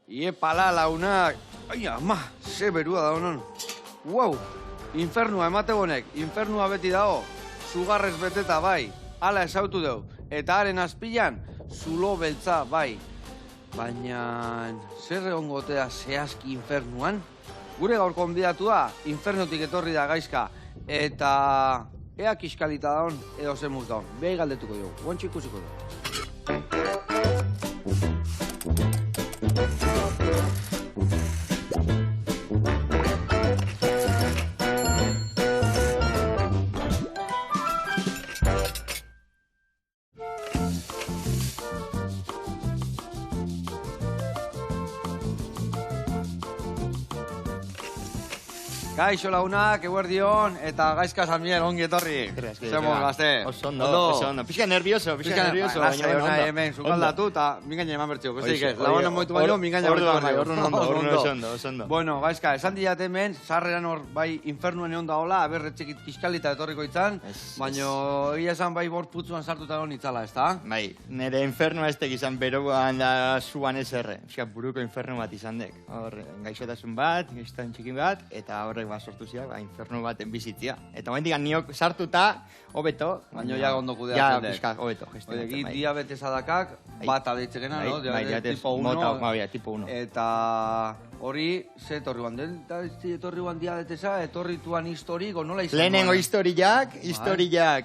Iepala launak. Ai, ama, ze berua da honon. Wow, infernua emate bonek, infernua beti dago. Zugarrez beteta bai, hala esautu deu. Eta haren azpilan, zulo beltza bai. Baina, zer egon gotea zehazki infernuan? Gure gaur konbidatua, infernotik etorri da gaizka. Eta ea kiskalita daun, edo zemuz daun. Behi galdetuko dugu, guantxe ikusiko dugu. Kaixo launak, eguerdion, eta gaizka Sanmiel, ongi etorri. Zemo, gazte. Oso ondo. Pixka nervioso. Lasai hona hemen, zukaldatu, eta mingaina eman bertxio. Besteik ez, lagunan moitu baino, mingaina oso ondo. Bueno, gaizka, esan diat hemen, sarreran hor, bai, infernuen egon da hola, aberretxekit kiskalita etorriko itzan, baino, egia esan bai borputzuan sartuta egon itzala, ez da? Bai, nire infernua ez tekizan beroan da zuan ez erre. Pixka, buruko infernu bat izan dek. Hor, gaixotasun bat, gaixotasun txikin bat, eta horrek sortu ziak, infernu baten bizitzia. Eta momentik niok sartuta, hobeto. Baina ja ondo kudeatzen dek. Ja, pixka, hobeto. Diabetesa dakak, bat adetzekena, no? Diabetes tipo 1. Eta hori, ze etorri guan den? Etorri guan diabetesa, etorrituan historiko, nola izan? Lehenengo historiak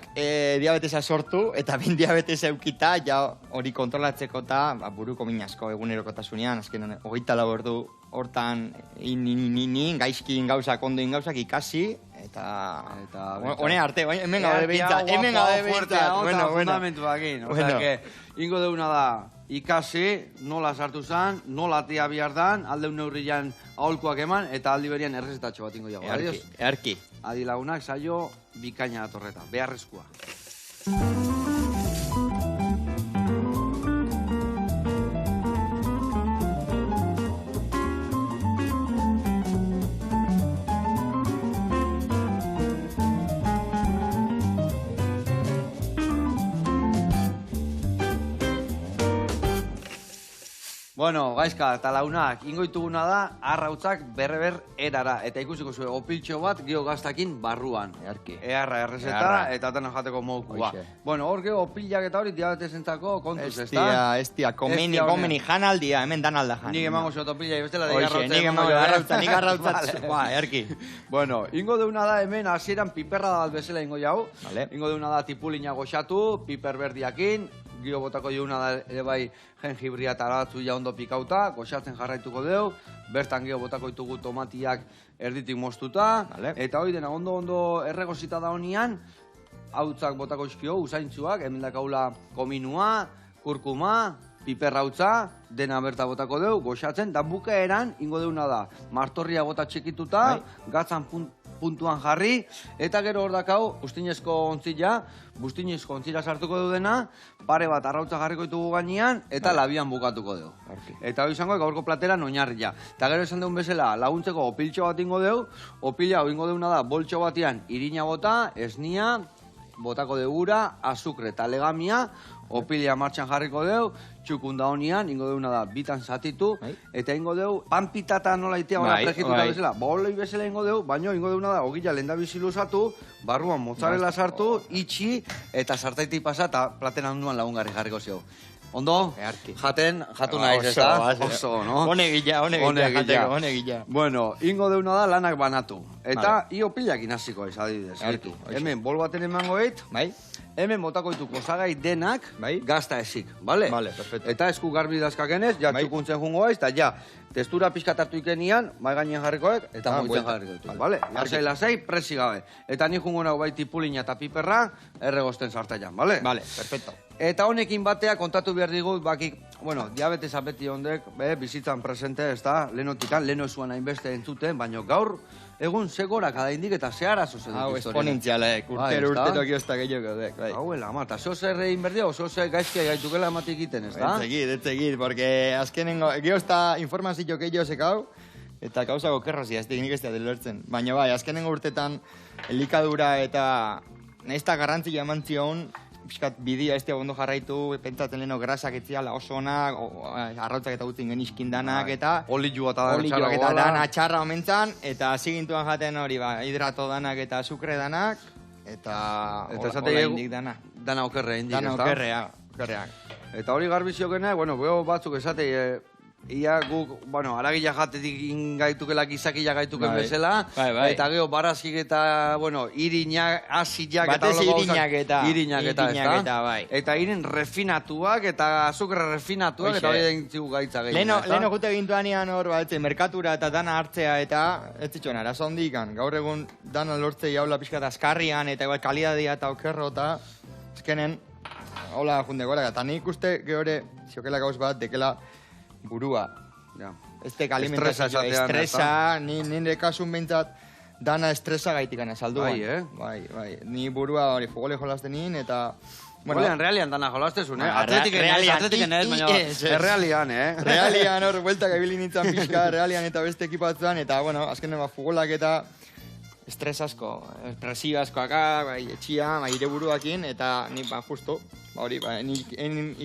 diabetesa sortu, eta bin diabetesa eukita, ja hori kontrolatzeko eta buruko minasko egunerokotasunean, azken 24 ordu hortan gaizkin gauzak, ondoin gauzak ikasi, eta hone arte, hemen gaude behintzat. Bueno. Fundamentu bakin. Osea, ingo deuna da, ikasi, nola sartu zan, nola tia bihar dan, aldeun neurrian aholkuak eman, eta aldi berian errezetatxo bat ingo jago. Earki. Adi lagunak, saio, bikaina datorreta, beharrezkoa. Bueno, gaizka, eta launak, ingoituguna da, arrautzak berreber erara. Eta ikusiko zuen, opiltxo bat, gio gaztakin barruan. Earra errezeta, eta tena jateko mokua. Bueno, hor geo, opilak eta hori diabetesentzako kontuz, ez da? Estia, komeni janaldia, hemen dan alda jan. Nik emango zot opila, bestela da nik arrautzat, erki. Bueno, ingo deuna da hemen, hasieran piperra da bezala ingo jau. Ingo deuna da tipulina goxatu, piper berdiakin, gio botako jouna da ere bai jengibria eta aratzu ja ondo pikauta, goxatzen jarraituko deu, bertan gio botako ditugu tomatiak erditik moztuta, eta hori dena ondo erregozita da honian, hautzak botako izkio, usaintzuak, hemen dakaula kominua, kurkuma, piperra hautza, dena berta botako deu, goxatzen, da bukaeran ingo deuna da, martorria bota txikituta, gatzan puntuan jarri, eta gero hor dakau, bustinezko ontzila sartuko du dena, pare bat arrautza jarriko ditugu gainean, eta labian bukatuko dugu. Eta hori izango, gaurko plateran oinarria. Eta gero esan deun bezala, laguntzeko opiltxo bat ingo dugu, opila ingo deuna da, boltxo batian irina bota, esnia, botako degura, azukre eta legamia, opila martxan jarriko dugu, txukunda honian, ingo deuna da, bitan zatitu, eta ingo dugu, panpitata nola itea, hola prejituta bezala, boloi bezala ingo dugu, baino ingo deuna da, ogila lehen da biziluzatu, barruan mozzarella sartu, itxi, eta sartaiti pasa, eta platena onduan lagungarri jarriko zeu. Ondo? Jatu naiz, ez da? Oso, no? Honegila. Bueno, ingo deuna da lanak banatu. Eta io pilak inaziko ez, adibidez. Hemen, bol baten emango eit, hemen botako dituko osagai denak gazta ezik, bale? Bale, perfecto. Eta esku garbi dazkakenez, ja txukuntzen jungo aiz, eta ja, testura pixka tartu ikenian, mai gainen jarrikoek, eta moitzen jarriko ditu, bale? Lasai, presi gabe. Eta ni jungo nago bai tipulina eta piperra, erregosten sartaian, bale? Bale, perfecto. Eta honekin batea kontatu behar digut, bakik, bueno, diabetesa beti hondek, bizitzan presente, ez da, lehenotikan, leheno esuan hainbeste entzuten, baina gaur, egun segora kada indik eta zehara zoze dut historia. Esponentzialek, urtero kiozta gehiago dek. Hauela, eta zoze egin berdia, o zoze gaizkia gaitukela ematik egiten, ez da? Etzegit, porque azkenengo, giozta informazio gehiago zekau, eta kausako kerrazia, ez nik ez da delertzen. Baina bai, azkenengo urtetan, elikadura eta nahizta garrantzia eman zion, pixkat bidea ez ondo jarraitu, pentsatzen leheno grasak etziala oso onak, arrautzak eta utzin geniskin danak, eta... Olioa eta dana txarra omentzan, eta zigintuan jaten hori, hidrato danak eta azukre danak, eta hola indik dana. Dana okerrea indik, ez da? Dana okerreak. Eta hori garbiziokena, bueno, beho batzuk esate, ia guk, bueno, aragila jatetik ingaitukela gizakila gaituken bezala, eta geho barazkik eta, bueno, irinak, asiak eta batez irinak eta, bai. Eta irin refinatuak eta azukre refinatuak eta hori dintzigu gaitza gehiago. Leheno jute gintuan ian hor, merkatura eta dana hartzea eta, ez zituen, arazo hondikan, gaur egun dana lortzei jaula pixkat azkarrian eta igual kalidadia eta okerro eta, ezkenen, hola junde gora, eta nik uste gehore, ziokela gauz bat, dekela burua. Ez tek alimentazio, estresa, nire kasun behintzat dana estresa gaitikana salduan. Bai. Ni burua hori fogole jolazten nien, eta... Bueno, realian dana jolaztezun, Atletiken ez, baina errealian, Realian hor, bueltak ebili nintzen pixka, realian eta beste ekipatzuan, eta, bueno, azkenen fogolak eta estres asko, espresio asko etxia, ire buruakin, eta ni, justo, hori, ni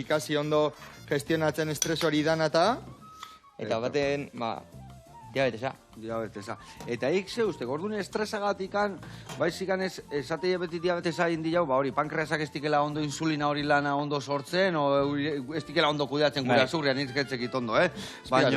ikasi ondo gestionatzen estres hori dana eta baten, diabetesa. Eta ze uste, gordun estresagatikan, baizikan esatei beti diabetesa indi jau, hori, pankreasak ez dikela ondo insulina hori lana ondo sortzen, o ez dikela ondo kudeatzen gure azurrian izketzekit ondo, esplikatu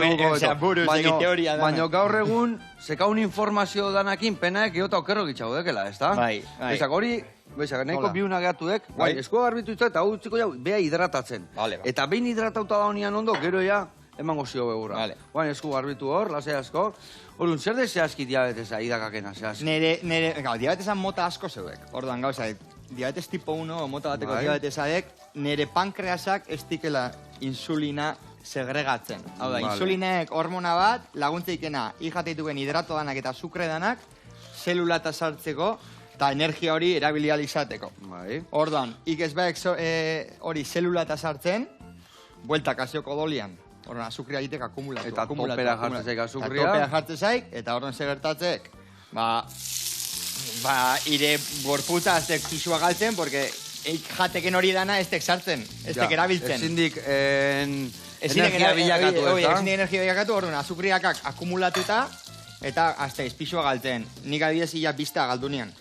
dugu, baina gaur egun, zekaun informazio danakin penaek geota okerro gitxau dekela, ez da? Bai. Ezak hori, nahiko biuna gehatuek, esko garbitzu eta hau utziko jau, beha hidratatzen. Eta behin hidratauta da honian ondo, gero ja, emango zio begurra. Esku garbitu hor, lasai asko. Horun, zer de zehazki diabetesa, idakakena zehazki? Diabetesa mota asko zeudek. Orduan, gauza, diabetes tipo 1, mota bateko diabetesadek, nire pankreasak ez dikela insulina segregatzen. Hau da, insulinek hormona bat, laguntzeikena, ijateituken hidrato danak eta azukre danak, zelulata sartzeko, eta energia hori erabilial izateko. Orduan, ikesbaek hori zelulata sartzen, bueltak azioko dolian. Horren, azukria egitek akumulatu. Eta topera jartzen zaik azukria. Eta topera jartzen zaik, eta horren segertatzek, ire gorputa aztek pixua galtzen, porque jateken hori dana ez tek sartzen, ez tek erabiltzen. Ezindik energia bilakatu, ez da? Ezindik energia bilakatu, horren, azukriakak akumulatuta, eta azte pixua galtzen. Nik adibidez ia bizta galdunian.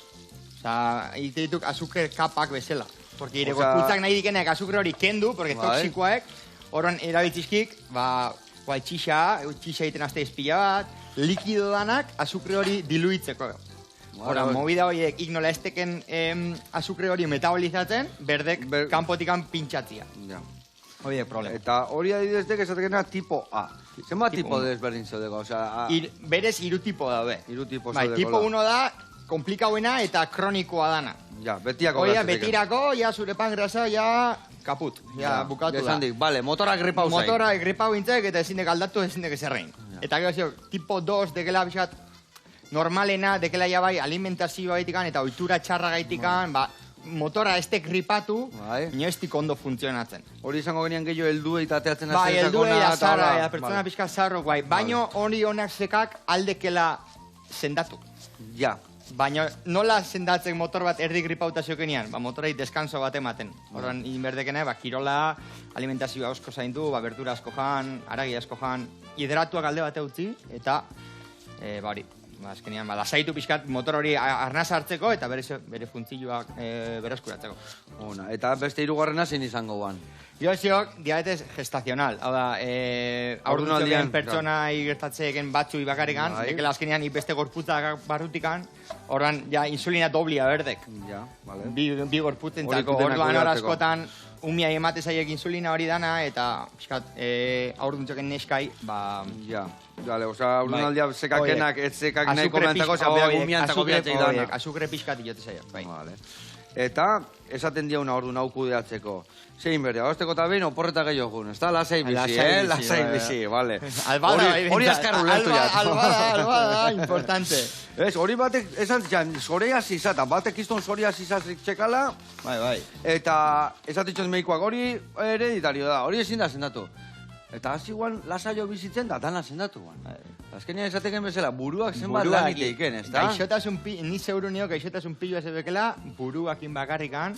Osa, egite dituk azukre kapak bezala. Porque ire gorputzak nahi dikenek azukre hori kendu, porque toksikoaek, horren erabiltzizkik, txixa egiten azte izpila bat, likido danak azukre hori diluitzeko. Horren, movida horiek ignola ez teken azukre hori metabolizatzen, berdek kanpotikan pintxatzia. Horiek problema. Eta hori adideztek esatekena tipo A. Zenba tipo desberdin zeudeko? Berez hiru tipo daude. Tipo 1 da, komplikauena eta kronikoa dana. Betiako. Betirako, zure pankreasa, kaput, bukatu da. Esandik, motora gripau zain. Motora gripau intzek eta ezindek aldatu, ezindek ezerrein. Eta gero, tipo 2 dekela bisat normalena, dekela bai alimentazioa gaitikan eta ohitura txarra gaitikan, motora ez tek gripatu, inoestik ondo funtzionatzen. Hori izango genean gehiago heldue eta ateatzen azte zakona. Heldue, pertsona pixka zarro, baino hori honak zekak aldekela sendatu. Baina nola sendatzen motor bat erdi gripauta ziokenean? Motorai deskanso bat ematen. Horren, inberdekene, kirola, alimentazioa asko zaindu, berdura asko jan, aragi asko jan, hidratuak alde bate utzi, eta, hori, azkenean, lasaitu pixkat motor hori arnaz hartzeko, eta bere funtzioak bereskuratzeko. Eta beste hirugarrena zein izango guan? Ziok, diabetes gestazional. Hau da, aurdunaldian pertsona gertatzeken batzu ibakarikan, dekela azkenean beste gorputzak barrutikan, horran, insulina doblia berdek. Bi gorputzen, orduan hor askotan, umia emate zaiek insulina hori dana, eta aurduntzoken neskai, aurdunaldia zekakenak, ez zekak nahi komentako, zabeak umiantzako biatzei dana. Azukre pixkat iote zaiak, Eta, esaten dia una ordu naukudeatzeko. Zein berdea, hozteko eta behin oporreta gehiago gun, ez da? Lasai bizi, lasai bizi, bale. Hori azkarru lehtu jat. Albada, importante. Hori batek, esan zian, zorea zizata, batek izton zorea zizazik txekala. Bai. Eta, esatitxoz medikoak hori hereditario da, hori ezin da zendatu. Eta hasi guan lasaio bizitzen da, dana sendatu guan. Azkenean esateken bezala, buruak zenbat lan iteiken, ez da? Gaixotasun, ni zeuru nio, gaixotasun piloa zebekela, buruakin bakarrikan,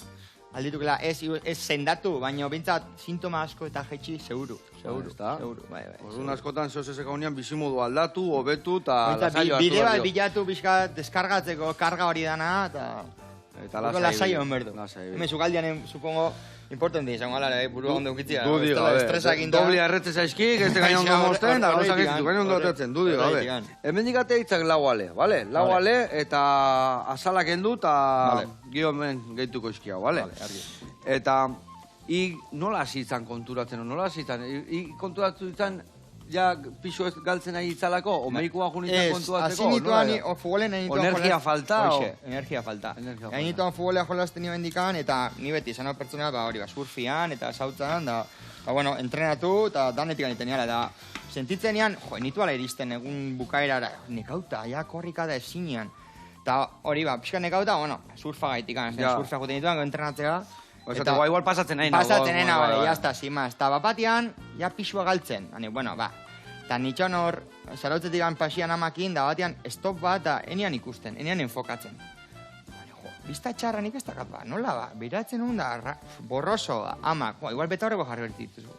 alditukela, ez sendatu, baina bintzat sintoma asko eta jetxi zeuru. Orduan askotan zeozezeka unian bizimodu aldatu, hobetu, eta lasaio hartu bide bat bilatu bizkat deskargatzeko karga hori dana, eta lasaio enberdu. Hemen zukaldian, supongo, importante izango ala, burua ondo eukitzia. Dudik gabe, doblia erretze zaizkik, ez gaina ondo mozten, da gauzak ez gaina ondo atetzen, dudik gabe. Hemen dikate hitzak lau ale, bale? Lau ale, eta azalak endu, eta gio hemen gehituko izkia, bale? Eta, nola zitzan konturatzen, nola zitzan? Konturatzen zitzan, ja pixo galtzen nahi itzalako, o medikua junitzen konturatzeko? Hasi nituan, futbolen nahi nituan energia falta? Energia falta. Nahi nituan futbolea jolazten nio bendikan, eta ni beti izan hau pertsona, surfian, eta sautzan, da, bueno, entrenatu, eta danetik aniten niala, da, sentitzen nian, nituala iristen egun bukaerara, nekauta, ja, korrika da ezinean. Eta hori, pixka nekauta, bueno, surfa gaitikan, surfa juten nituan, entrenatzea. Eta igual pasatzen nahi, pasatzen nahi, bale, jazta, sin más. Eta bapatian, ja pixua galtzen. Bueno, Eta nitxon hor, zarautzetik pasian amakin, da batean, stop bat, da enian ikusten, enian enfokatzen. Bista txarra nik ez dakat, nola, beratzen hon da, borroso, amak, igual beta horreko jarri bertituzu.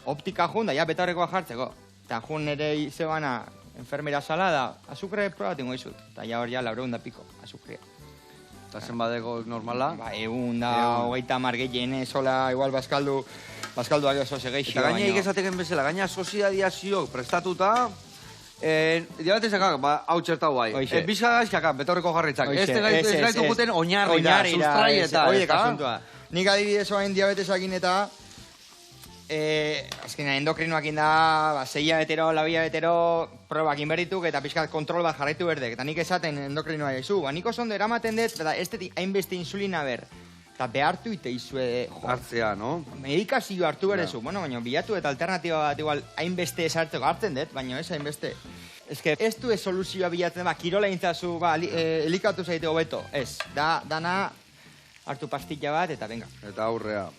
Optika jun da, ja beta horreko jartzeko. Eta jun nire zebana, enfermera sala da, azukre probaten goizut. Eta ja hor ja, 400 piko, azukrea. Eta zenbateko normala? Egun da, hogeita margeien sola, igual bazkalduak oso segeixi. Eta gaina ikesateken bezala, gaina soziadiazioak prestatuta, diabetesakak, hau txertau bai. Bizka gaizkakak, betaurreko jarritzak. Ez gaitu guten oinarri da, sustrai eta. Nik adibidez oain diabetesakin eta, azkena endokrinoakin da, 6 betero, 2 betero, probakin berdituk eta pixkat kontrol bat jarraitu berdek. Eta nik esaten endokrinoa jaizu, nik oso ondo eramaten dut, eta ez dut hainbeste insulina ber. Eta behartu ite izue, hartzea, no? Medikazio hartu berdezu, bueno, baina bilatu eta alternatiba bat igual hainbeste esartzeko hartzen dut, baina ez hainbeste. Ez que ez du soluzioa bilatzen, kirola intzazu, elikatu zaite hobeto, ez. Dana hartu pastilla bat eta venga. Eta aurrea.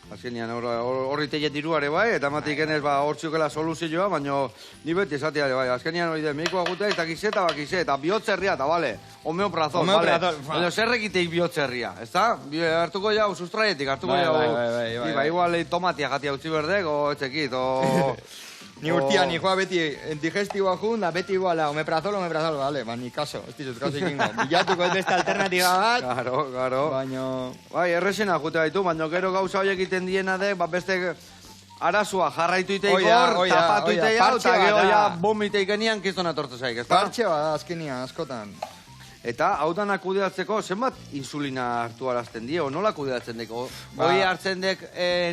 Azkenean horri teiet diruare bai, eta matik enez hortziukela soluzioa, baina ni beti esatea bai. Azkenean hori de, medikoa gutea eta gizeta bakize, eta bihotzerria, eta bale, homeoprazol, bale. Baina zerrekiteik bihotzerria, ez da? Hartuko jau, sustraietik, hartuko jau. Igual tomatia jatia utzi berdek, o etxekit, o... Ni urtia, ni joa beti digestiboa jun, da beti iguala, omeprazol, bale, ni kaso, ez dizut, kaso ikingo. Bilatuko ez beste alternatiba bat. Garo. Baina... Bai, errexena jute baitu, baina gero gauza horiek iten diena de, beste arazua jarraitu iteikor, tapatu iteiau, eta gero ja bomiteikenian kiston atortu zaik, ez da? Partxe bat, azkenian, askotan. Eta, hau dan akudeatzeko, zenbat insulina hartu arazten dio, nola akudeatzen deko? Hoi hartzen dek,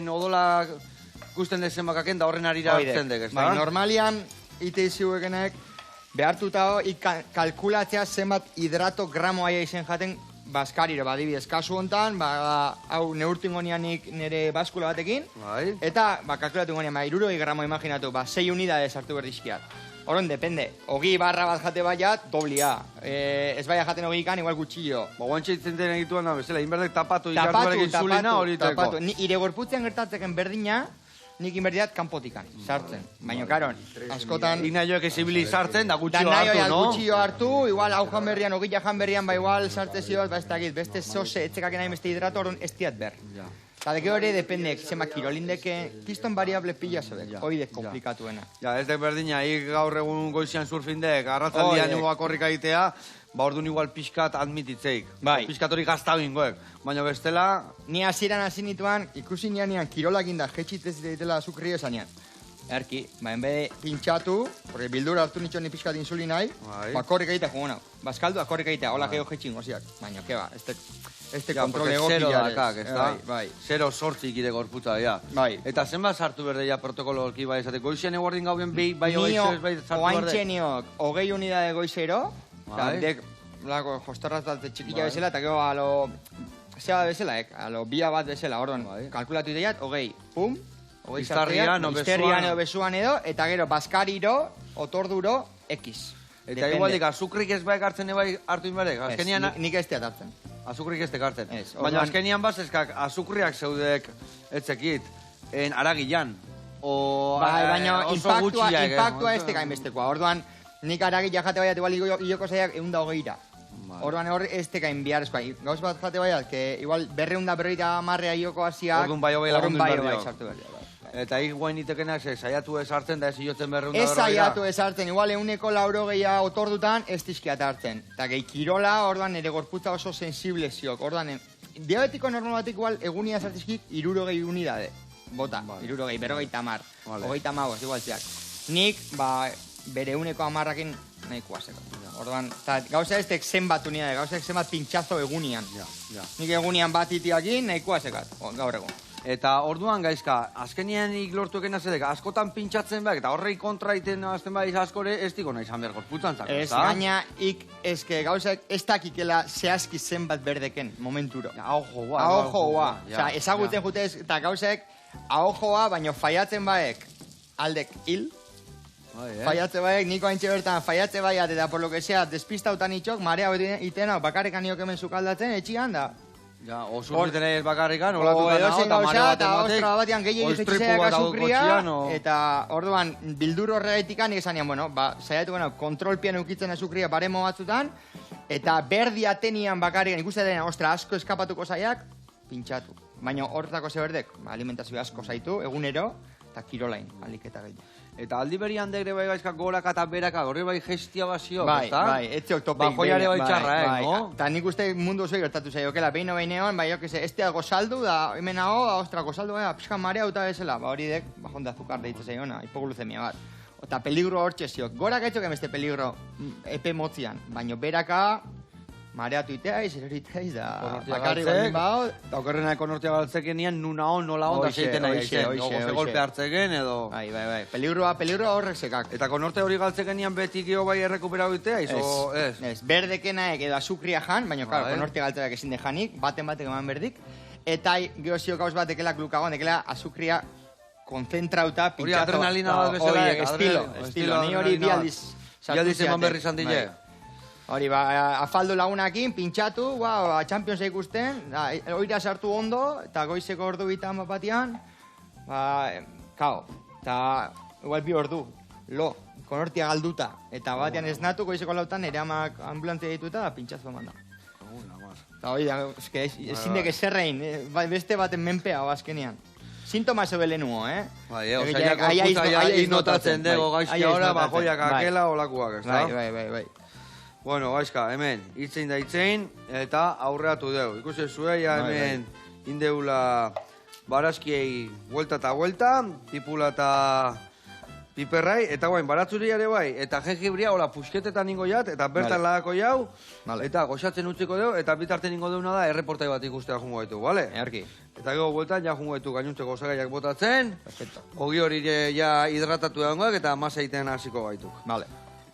odola... Gusten dezen bakaken da horren arira hartzen dek, ez da? Normalian, ite izuekenek, behartuta kalkulatzea zenbat hidrato gramo aia izen jaten baskarire, badibidez, kasu hontan, hau neurtingo nianik nire baskula batekin, eta kalkulatu nian, 60 gramo imaginatu, 6 unidades hartu berdizkiat. Horon, depende, 20 barra bat jate baiat, doblia. Ez baia jaten 20 ikan, igual gutxillo. Guantxe itzenten egituan da, bezala, inberdek tapatu ikartu berek insulina hori teko. Ire gorputzen gertatzeken berdina, nik inberdiat kanpotikan, sartzen. Baina, karo, askotan... Ignaioek ezibili sartzen, da gutxio hartu, no? Gutxio hartu, igual hau jan berrian, ogila jan berrian, igual sartzezio bat, ez dakit, beste sose, etzekak nahi beste hidrato, orduan ez diat ber. Eta deke hori dependek, zema kirolindeke, kiston variable pila zebek, hori dek komplikatuena. Ja, ez dek berdina, gaur egun goizian surfindek, arratzaldian nioak horrik aitea, orduan igual pixkat admititzeik. Pixkat hori gaztau ingoek. Baina bestela... Ni hasieran hasi nituan, ikusi nian kirolakin da jetxitez ditela azukria esanean. Erki, enbede pintxatu, porque bildura hartu nitxo ni pixkat insulinai, korrik egitea jugu nau. Bazkaldu, korrik egitea, hola geho jetxin goziak. Baina, keba, este kontrol egokiare. Zero sortzik ide gorputza, ja. Eta zenbat sartu berde ja protokolo olki bai esate. Goizien eguardin gauden bai hogei bai sartu berde? Oaintxeniok, 20 unidade goizero, dek, jostorraz dalte txikilla bezala, eta gero alo... Zeba bezala, alo bia bat bezala, orduan, kalkulatu ideiat, 20, pum, 20 izterrian, edo besuan edo, eta gero, bazkariro, otorduro, X. Eta igualdik, azukrik ez baik hartzen ebai hartu inberek? Nik ez teat hartzen. Azukrik ez tek hartzen. Baina azkenian bazeskak, azukriak zeudek etzekit, aragilan. baina oso gutxiak. impactua ez tekain bestekoa. Orduan, nik aragi jate baiat, igual hiloko zaiak 120. Orduan hor ez tekain biharrezkoa. Gauz bat jate baiat, que igual 250 hiloko hasiak. Orduan bai bai sartu behar. Eta guain itekenak saiatu ezartzen da ez iotzen 240. Ez saiatu ezartzen, igual 180 otordutan ez dizkiat hartzen. Eta gehi kirola, orduan nire gorputza oso sensible ziok. Orduan, diabetiko normal batik igual egunia sartizkik 60 unidade. Bota, 60, 50, 30, igual ziak. Nik, bere 110 nahikoa zeko. Orduan, gauza ez tek zenbat unidade, gauza ez zenbat pintxazo egunian. Nik egunian bat itiakin nahikoa zekat, gaur egun. Eta orduan gaizka, azkenien lortu eken azedek, askotan pintxatzen behar, eta horrei kontra iten azten behar askore, ez diko nahi izan behar gorputzan zako, ez, baina ezke gauzak ez dakikela zehazki zenbat berdeken momenturo. Ahojoa. Osa, ezaguten jutez, eta gauzak ahojoa, baina faiatzen baek aldek hil, faiatze baek, niko haintxe bertan, faiatze baiat, eta por lo que sea, despistautan itxok, marea itena, bakarrekan niok hemen zukaldatzen, etxian da. Ja, oso urten ez bakarrikan, olatuta nago, eta marea baten batek, ostra batian gehiagik etxizeiak azukria, eta orduan, bildur horregatikan, esanean, bueno, saiatu, kontrolpian eukitzen azukria baremo batzutan, eta berdi atenian bakarrikan, ikusten dena, ostra, asko eskapatuko zaiak, pintxatu. Baina horretako zeberdek, alimentazio asko zaitu, egunero, eta kirolain, aliketa gehiago. Eta aldi berian degre bai gaizka goraka eta beraka, horre bai gestia bazio, ezta? Bai, etziok topik. Bajoiare bai txarra, no? Eta nik uste mundu zoi gertatu zaiokela, behin behinean, bai, ez da gozaldu, da hemen hau, ostra, gozaldu, pixkan marea uta bezala, hori dek, bajón de azúcar deitze zaiona, hipoglucemia bat. Eta peligro hortxe ziok, gorak etxok emeste peligro epe motzian, baina beraka, mareatu iteiz, eroritzeiz, da bakarri baldin bau. Eta okerrena ekonortia galtzeken nian, nuna hon, nola hon, da zeiten nahi zen. Goze golpe hartzeken, edo... Bai, peligroa horrek sekak. Eta konorte hori galtzeken nian beti geho bai errekuperau iteiz, o ez? Ez, berdekenaek edo azukria jan, baina, klar, konorte galtzeak ezin de janik, baten eman berdik, eta geho zio gauz batekela glukagon, dekela azukria konzentrauta, pintxazo. Hori adrenalina bat bezala, estilo, ni hori bialdiz eman berri izan dile. Hori, afaldu lagunakin, pintxatu, Champions ikusten, oira sartu ondo, eta goizeko ordu bitan batian, kao, eta igual bi ordu, konortia galduta, eta batean esnatu goizeko lautan ere amak ambulantzia dituta, pintxazu eman da. Eta hori, ezin dek eserrein, beste baten menpea, azkenean. Sintoma zo belenuo, Bai, osainak gorputza notatzen dugu gaizki ahora, bajoiak akela olakuak, ez da? Bai. Bueno, gaizka, hemen, itzein da itzein, eta aurreatu deu. Ikusi zueia hemen indeula barazkiei vuelta eta vuelta, tipula eta piperrai, eta guain, baratzuri ere bai, eta jengibria, hola, pusketetan ningo jat, eta bertan ladako jau, eta goxatzen utziko deu, eta bitarten ningo deuna da, erreportai bat ikustea jungo gaitu, bale? Earki. Eta gero bueltan, ja jungo gaitu gainuntzeko osagaiak botatzen, ogi hori ja hidratatu edangoak, eta masa egiten hasiko gaituk. Vale.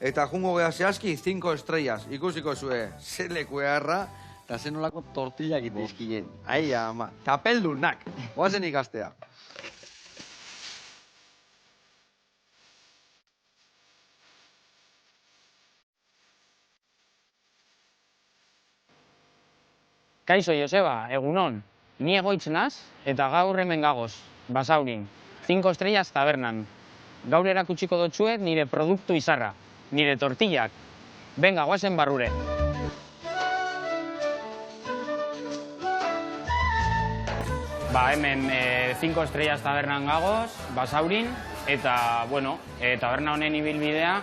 Eta jungo geha zehazki, 5 estrellas, ikusiko zue, zeleku eharra, eta zenolako tortillak itizkinen. Ai, ama, tapeldunak, oazen ikastea. Kaixo, Joseba, egunon. Ni egoitz naz, eta gaur hemen gagoz, Basaurin. 5 estrellas tabernan. Gaur erakutsiko dotzuet nire produktu izarra, nire tortillak. Venga, guazen barrure. Hemen 5 estrellas tabernan gagoz, Basaurin, eta, bueno, taberna honen ibilbidea,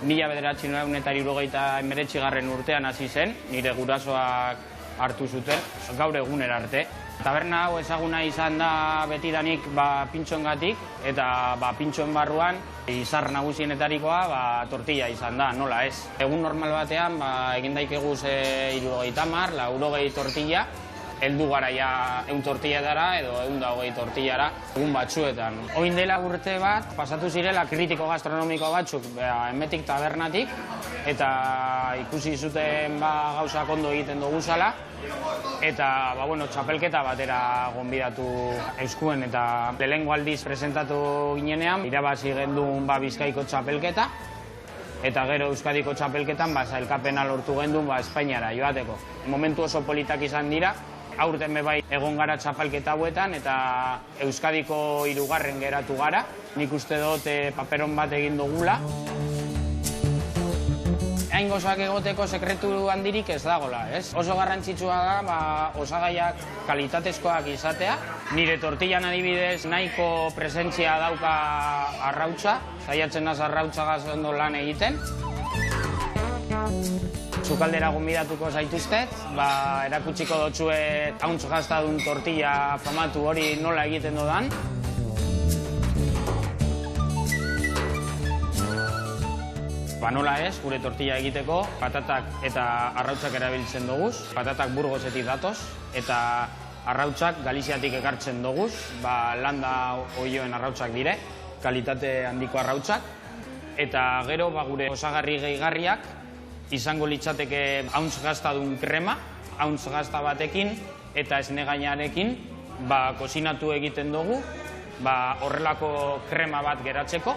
1979 urtean hasi zen, nire gurasoak hartu zuten, gaur egunera arte. Taberna hau ezaguna izan da betidanik pintxoengatik, eta pintxoen barruan izar nagusienetarikoa tortilla izan da, nola ez. Egun normal batean egin daikeguz 70, 80 tortilla, heldu gara ja 100 tortillatara edo 120 tortillara egun batzuetan. Oin dela urte bat, pasatu zirela kritiko gastronomiko batzuk emetik tabernatik, eta ikusi zuten gauzak ondo egiten duguzala, eta txapelketa batera gonbidatu euskuen, eta lehenengo aldiz presentatu ginenean, irabazi gendun Bizkaiko txapelketa, eta gero Euskadiko txapelketan sailkapena lortu gendun Espainiara joateko. Momentu oso politak izan dira, Aurten bai egon gara txapelketa hauetan eta Euskadiko 3. geratu gara. Nik uste dut paperon bat egin dugula. Hain gozak egoteko sekretu handirik ez dagola, ez? Oso garrantzitsua da, osagaiak kalitatezkoak izatea. Nire tortillan adibidez nahiko presentzia dauka arrautza, saiatzen naz arrautzagaz ondo lan egiten. Sukaldera gonbidatuko zaituztet, erakutsiko dotzuet hauntz gaztadun tortilla famatu hori nola egiten dodan. Nola ez, gure tortilla egiteko, patatak eta arrautzak erabiltzen doguz. Patatak Burgosetik datoz, eta arrautzak Galiziatik ekartzen doguz. Landa oioen arrautzak dire, kalitate handiko arrautzak. Eta gero, gure osagarri gehigarriak, izango litzateke hauntz gaztadun krema, hauntz gazta batekin eta esnegainarekin, kozinatu egiten dugu, horrelako krema bat geratzeko.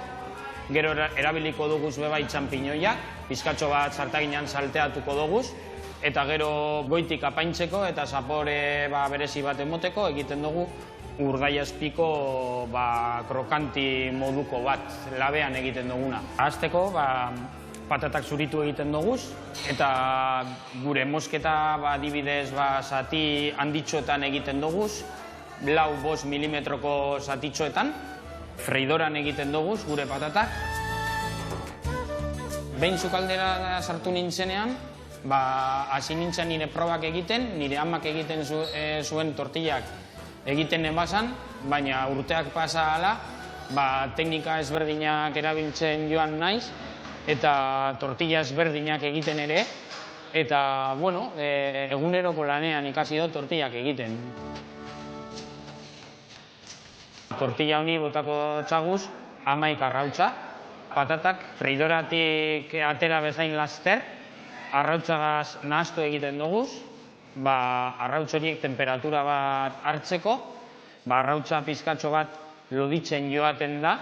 Gero erabiliko duguz bebai txampiñoiak, pizkatxo bat sartaginan salteatuko duguz, eta gero goitik apaintzeko eta zapore berezi bat emoteko egiten dugu urdaiazpiko krokanti moduko bat labean egiten duguna. Hasteko patatak zuritu egiten duguz, eta gure mosketa adibidez zati handitxoetan egiten duguz, 4-5 milimetroko zatitxoetan, freidoran egiten duguz, gure patatak. Behin sukaldera sartu nintzenean, hasi nintzen nire probak egiten, nire amak egiten zuen tortillak egiten enbazan, baina urteak pasa ala, teknika ezberdinak erabiltzen joan naiz, eta tortilla ezberdinak egiten ere, eta, eguneroko lanean ikasi dut tortillak egiten. Tortilla honi botako txaguz, 11 arrautza. Patatak freidoratik atera bezain laster, arrautzagaz nahastu egiten duguz, arrautz horiek temperatura bat hartzeko, arrautza pizkatxo bat loditzen joaten da.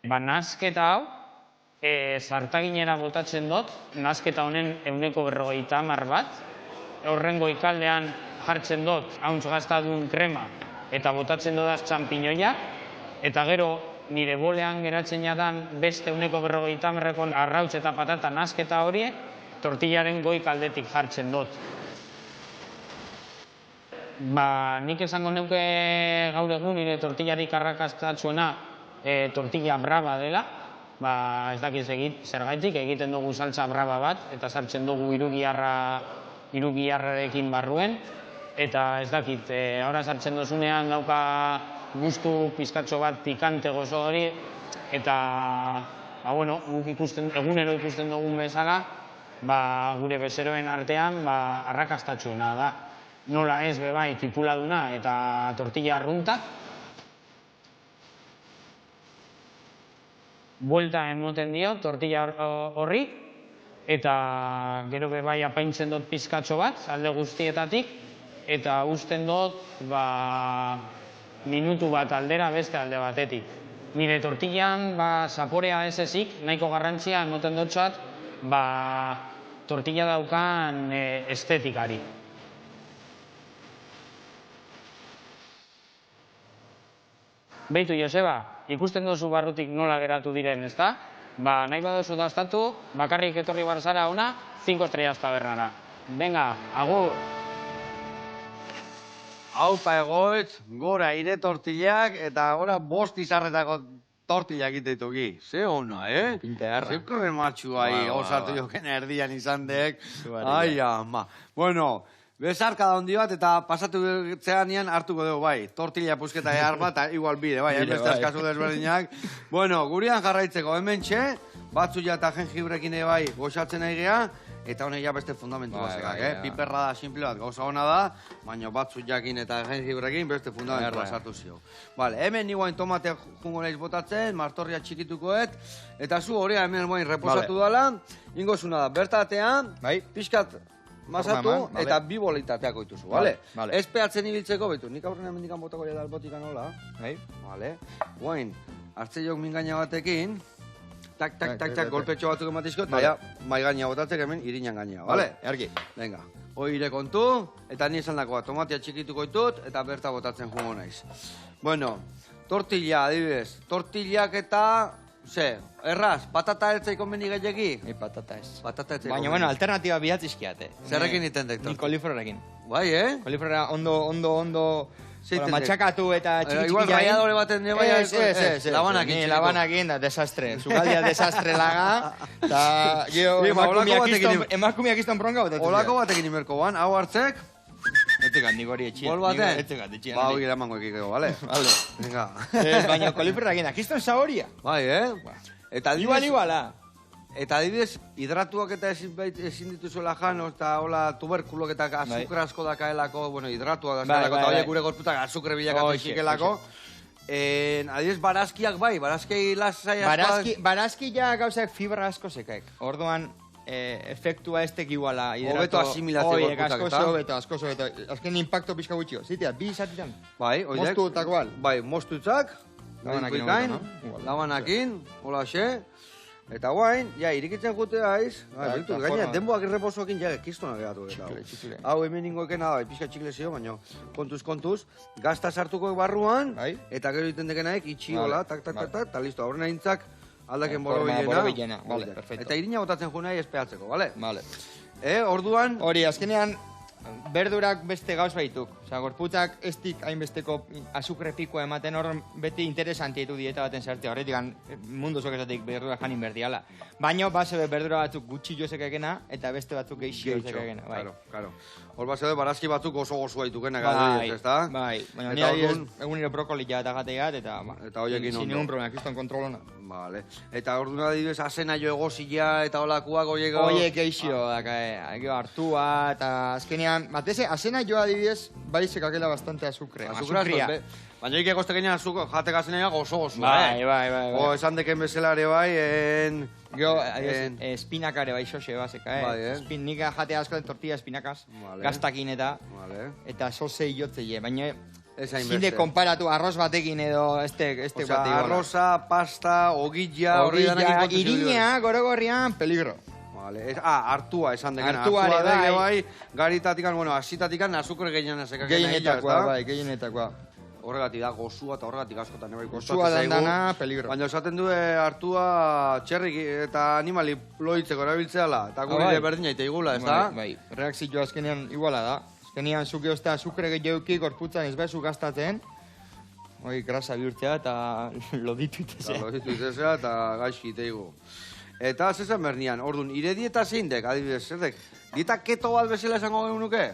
Nahazketa hau, zartaginera botatzen dut, nahazketa honen 150 bat, horren goikaldean jartzen dut hauntz gaztadun krema eta botatzen dudaz txampiñoiak, eta gero nire bolean geratzen jadan beste 150 arrautz eta patata nahazketa horiek tortillaren goikaldetik jartzen dut. Nik esango neuke gaur egun nire tortillarik arrakastatzuena tortilla brava dela, ez dakiz zergaitik egiten dugu saltza brava bat eta sartzen dugu irugiarrarekin barruen, eta ez dakit, ahora sartzen dozunean dauka gustu pizkatxo bat pikante gozo hori, eta egunero ikusten dugun bezala, gure bezeroen artean arrakastatxuena da. Nola ez bebai tipuladuna eta tortilla arruntak. Buelta emoten dio tortilla horri, eta gero bebai apaintzen dut pizkatxo bat, alde guztietatik, eta uzten dut minutu bat aldera beste alde batetik. Nire tortillan zaporea ez ezik, nahiko garrantzia emoten dutxat, tortilla daukan estetikari. Beitu, Joseba, ikusten duzu barrutik nola geratu diren, ezta? Nahi baduzu daztatu, bakarrik etorri barzara ona, 5 estrellas tabernara. Venga, agur! Haupa egoitz, gora ire tortillak eta gora 5 izarretako tortillak iteituki. Ze ona, Pintearra. Ze kroben matxu ahi, osatu joken erdian izan dek. Ai, ama. Bueno, bezarka da hondi bat eta pasatu zeanean hartuko dugu bai. Tortilla pusketa ehar bat, igual bide, bai, beste askazu desberdinak. Bueno, gurian jarraitzeko hemen txe, batzuia eta jengibrekin bai goxatzen nahi geha, eta honek ja beste fundamentu bazekak, piperra da, simple bat, gauza hona da, baina batzuiakin eta jengibrekin beste fundamentu bat sartu zio. Vale, hemen niguain tomate jungo nahiz botatzen, martorria txikitukoet, eta zu horia hemen moain reposatu dala, ingozuna da, bertatean, pixkat masatu eta 2 bolitateako dituzu, bale? Ez pehatzen ibiltzeko, betu, nik aurrena mendikan botako jada albotika nola, bale? Guain, hartze jok mingaina batekin, tak, golpetxo batzuk ematizko, eta ja, mai gaina botatzek hemen irinan gaina, bale? Argi. Venga, hori kontu, eta ni esan dakoa, tomatia txikituko ditut, eta berta botatzen jungo naiz. Bueno, tortilla, adibidez, tortillak eta, erraz, patata eltzai konbeni gehiagi? Patata ez. Patata eltzai Baina, bueno, alternatiba bihatzizkiate. Zerrekin iten dek? Ni koliflorekin. Bai, Koliflora ondo, matxakatu eta txiki-txiki igual raiadore baten nire bai, ez, labanakin. Ni labanakin, da, desastre. Zugaldia desastre laga, eta gero emakumiak izan bronka botatzen. Olako batekin imerko ban, hau hartzek. Etzegat, nik hori etxien. Bol baten? Etzegat, etxien. Ba, hori eramango ekikego, bale? Vale. Venga. Baina koliflorekin, akizton saboria. Bai, Eta Iguala. Eta adibidez, hidratuak eta ezin dituzuela jan, eta hola tuberkulok eta azukre asko dakaelako, bueno, hidratua dakaelako, eta horiek gure gorputak azukre bilakatu zikelako. Adibidez, barazkiak bai, barazki lasai asko... Barazki ja gauzak fibra asko sekaek. Orduan, efektua estek iguala hidrato... Hobeto asimilatzeko gorputak, eta? Asko hobeto. Azken impacto pixka gutxio. Zitea, bi izatitan. Bai, horiek. Mostu eta gual. Bai, mostutzak. Labanakin, hola xe. Eta guain, ja, irikitzen jute haiz, gaina, denboak irreposoakin ja, kistonak egatu. Hau hemen ingoeken da, pixka txikle zio, baina kontuz, gazta sartuko barruan, eta gero iten dekenaek, itxi hola, tak, eta listo, aurrena intzak aldaken borobilena. Eta irina botatzen jo nahi espeatzeko, bale? Bale. Orduan... Hori, azkenean, berdurak beste gauz baituk. Osa, gorputak estik hainbesteko azukre pikoa ematen horren beti interesanti ditu dieta baten sartzea. Horretik, mundu zokezatik berdurak janin berdiala. Baina, base berdura batzuk gutxi jozek egena, eta beste batzuk geixio jozek egena. Claro. Hor base barazki batzuk oso haitukena ez da? Bai, baina nire egunero brokolila eta gateat, eta horiekin ondo. Sin egun problema, kiston kontrolona. Vale. Eta orduan adibidez, azena jo egozila eta olakuak horiek... Horiek geixio, hartua, eta azkenean, bateze, azena jo adibidez, bai sekakela bastante azukre. Azukria. Baina hik egozte genean jatek azena gozo. Bai. O, esan deken bezala ere bai, Gero, espinakare bai xoxe baseka, Nik jate asko den tortilla espinakaz, gaztakin eta sose iotzeie, baina... Zinde konparatu arroz batekin edo este bat iguala. Arroza, pasta, ogilla, horri danak irina, gorogorrian, peligro. Hartua esan dekena. Hartua bai, garitatikan, bueno, asitatikan, azukre gehianak sekak. Gehienetakoa. Horregatik da, gozua eta horregatik askotan. Gozua dandana, peligro. Baina esaten du hartua txerrik eta animali loitzeko erabiltzeala. Eta gure berdina ite igula, ez da? Bai, reakzio azkenean iguala da. Azkenean zuke ozta azukre gehiagoki gorputzan ez bezu gastatzen. Hoi, grasa bihurtzea eta loditu itezea. Eta gaizki iteigu. Eta zezan bernian, orduan, ire dieta zein dek, adibidez, zerdek? Dieta keto bat bezala esango genuke?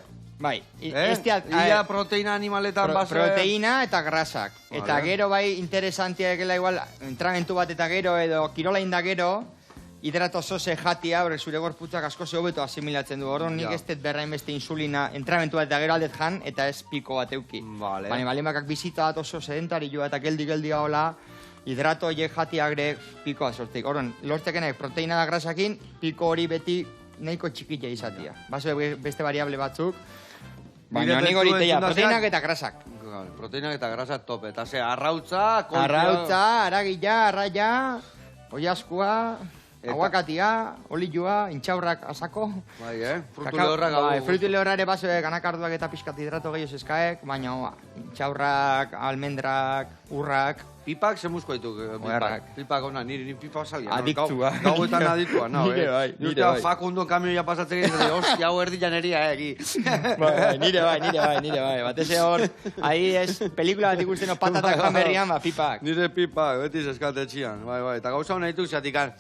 Bai, ia proteina animaletan base... Proteina eta grasak. Eta gero bai interesantia egela igual, entrenamentu bat eta gero edo kirola inda gero, hidrato sose jatia, horrek zure gorputzak asko hobeto asimilatzen du. Horren nik ez dut berrain beste insulina entrenamentu bat eta gero aldet jan, eta ez piko bat euki. Baina balimakak bizita bat oso sedentari joa eta geldi hola, hidrato horiek jatia gre pikoa sortik. Horren, lortekenek proteina da grasakin, piko hori beti nahiko txikila izatia. Baso beste variable batzuk, baina nik hori teia, proteinak eta grasak. Proteinak eta grasak tope, eta ze, arrautza, aragila, arraia, oiaskua... Aguakatia, olioa, intxaurrak asako. Bai, frutu lehorrak hau. Frutu lehorrare baso ganakarduak eta pixkat hidrato gehiago eskaek, baina intxaurrak, almendrak, urrak. Pipak ze musko dituk, pipak ona, niri pipak salia. Adiktua. Gauetan aditua, nire bai. Fakundo kamioia pasatzen egin, hostia, hau erdi janeria, egi. Nire bai. Bateze hor, ahi ez, pelikula bat ikusten patatak jamerrian, pipak. Nire pipak, beti zeskatetxian, bai. Eta gauza hona dituk zatikan.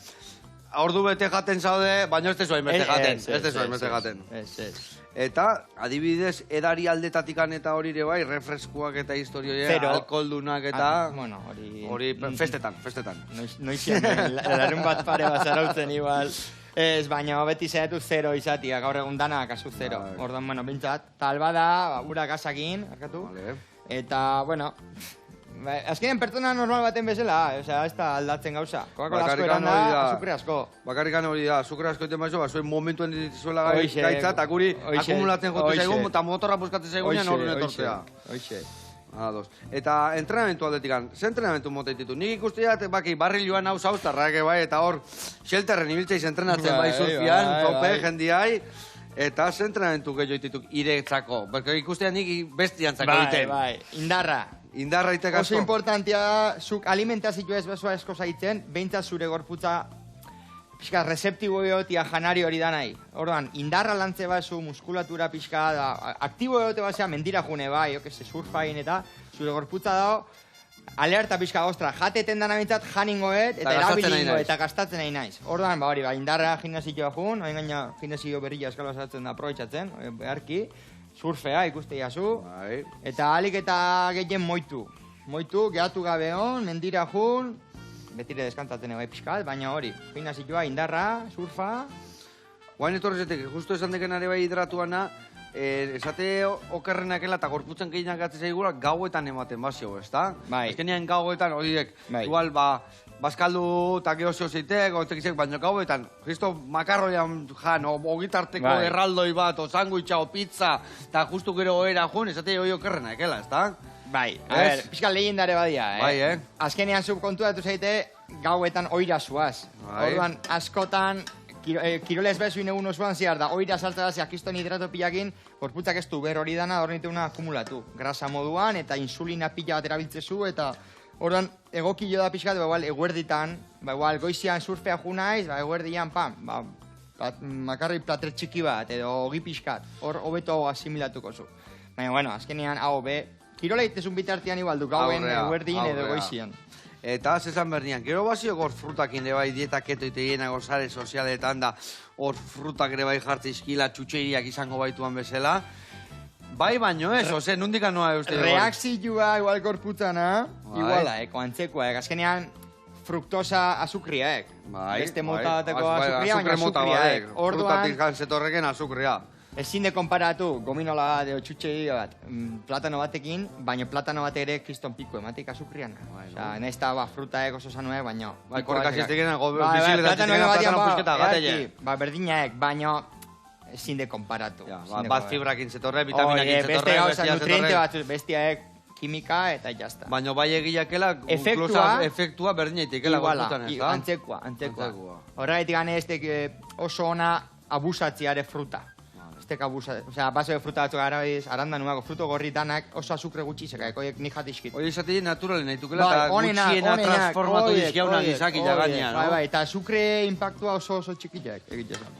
Ordu bete jaten zaude, baina ez tezu hainbeste jaten. Eta, adibidez, edari aldetatikan eta hori ere bai, refreskuak eta historioia, alkoldunak eta... Bueno, hori festetan. Noizian, larun bat pare bat zarautzen igual. Ez, baina beti zehatu zero izatia, gaur egun dana kasu zero. Ordan, bueno, bintzat, talba da, ura gazakin, arkatu. Eta, bueno... Azkenean pertsona normal baten bezala, ez da aldatzen gauza. Coca-Cola asko eran da, azukre asko. Bakarrikan hori da, azukre asko iten baizu, zuen momentuen dituzuela gaitza, eta guri akumulatzen jote zaigun, eta motorra buskatzen zaigun, horren etortzea. Ados. Eta entrenamentu aldetikan, ze entrenamentu mote ditu? Nik ikusteat, baki, barriluan hau zauztarrak, bai, eta hor, shelterren ibiltzeiz entrenatzen bai surfian, tope, jendiai, eta ze entrenamentu gehiago dituk iretzako. Berko ikusteat nik bestiantzako egiten. Bai, indarra. Indarra itek asko. Oso importantia, zuk alimentazio ez bezoa esko zaitzen, behintzat zure gorputza pixka rezeptibo egotia janari hori da nahi. Orduan, indarra lantze bazu, muskulatura pixka da, aktibo egote basea mendira june bai, surfain eta zure gorputza dago, alerta pixka, ostra, jateten dana bintzat janingoet, eta erabilingo, eta gastatzen nahi naiz. Orduan, hori, indarra gimnasioa jun, hain gaina gimnasio berria eskala sartzen da aprobetxatzen, beharki, surfea ikuste jazu, eta alik eta gehien moitu. Moitu, gehatu gabe hon, mendira jun, betire deskantatzen egai pixkat, baina hori, gimnasioa, indarra, surfa. Guain etorrezetek, justu esan deken are bai hidratuana, esate okerrenakela eta gorputzen gehienak gatzen zaigula gauetan ematen bazio, ezta? Bai. Ezkenean gauetan, horiek, igual, bazkaldu eta geosio zeitek, otekizek, baina gauetan, justo makarroian jan, ogitarteko erraldoi bat, o sanguitxa, o pizza, eta justu gero goera jun, esate hori okerrenakela, ezta? Bai, a ber, pixka legendare badia, Bai, Azkenean subkontuatu zaite gauetan oira zuaz. Orduan, askotan, kirolez bezuin egun osoan ziar da, oira saltza da, zeakiston hidrato pilakin, gorputzak ez du ber hori dana, hori nituna akumulatu. Grasa moduan, eta insulina pila bat erabiltzezu, eta orduan, egokilo da pixkat, igual, eguerditan, igual, goizian surfea junaiz, eguerdian, makarri plater txiki bat, edo ogi pixkat, hor hobeto asimilatuko zu. Baina, bueno, azkenean, hau be, kirola itezun bitartian igual du, gauen eguerdin edo goizian. Eta zezan bernian, gero bazio hor frutakin ere bai dieta keto iteienak sare sozialetan da, hor frutak ere bai jartze izkila txutxeiriak izango baituan bezala. Bai baino ez, ose, nundikan noa uste dugu? Reakzioa igual korputzana, iguala, azkenean fruktosa azukriaek. Beste mota bateko azukria, baina azukriaek. Frutatik janzetorreken azukria. Ezin de konparatu gominola bat, edo txutxegi bat, platano batekin, baina platano bat ere kriston piko ematik azukrian. Osa, nahiz eta frutaek oso sanuek, baina... Bai, korrekaz ez tekenen, biziletan platano pusketa gatele. Berdinaek, baina ezin de konparatu. Bat fibrakin zetorre, vitaminakin zetorre, beste gauza nutriente bat, bestiaek kimika eta jazta. Baina bai egiakela, efektua berdinaitekela gorputan ez da? Antzekoa. Horregatik gane oso ona abusatziare fruta. Baso de fruta batzuk arabiz, aranda nuako fruto gorritanak oso azukre gutxi zeka, ekoiek nik jatizkit. Hori esatei naturalen nahitukela eta gutxiena transformatu dizkiauna gizakila gainean, no? Bai, eta azukre impactua oso txikiak egitezan.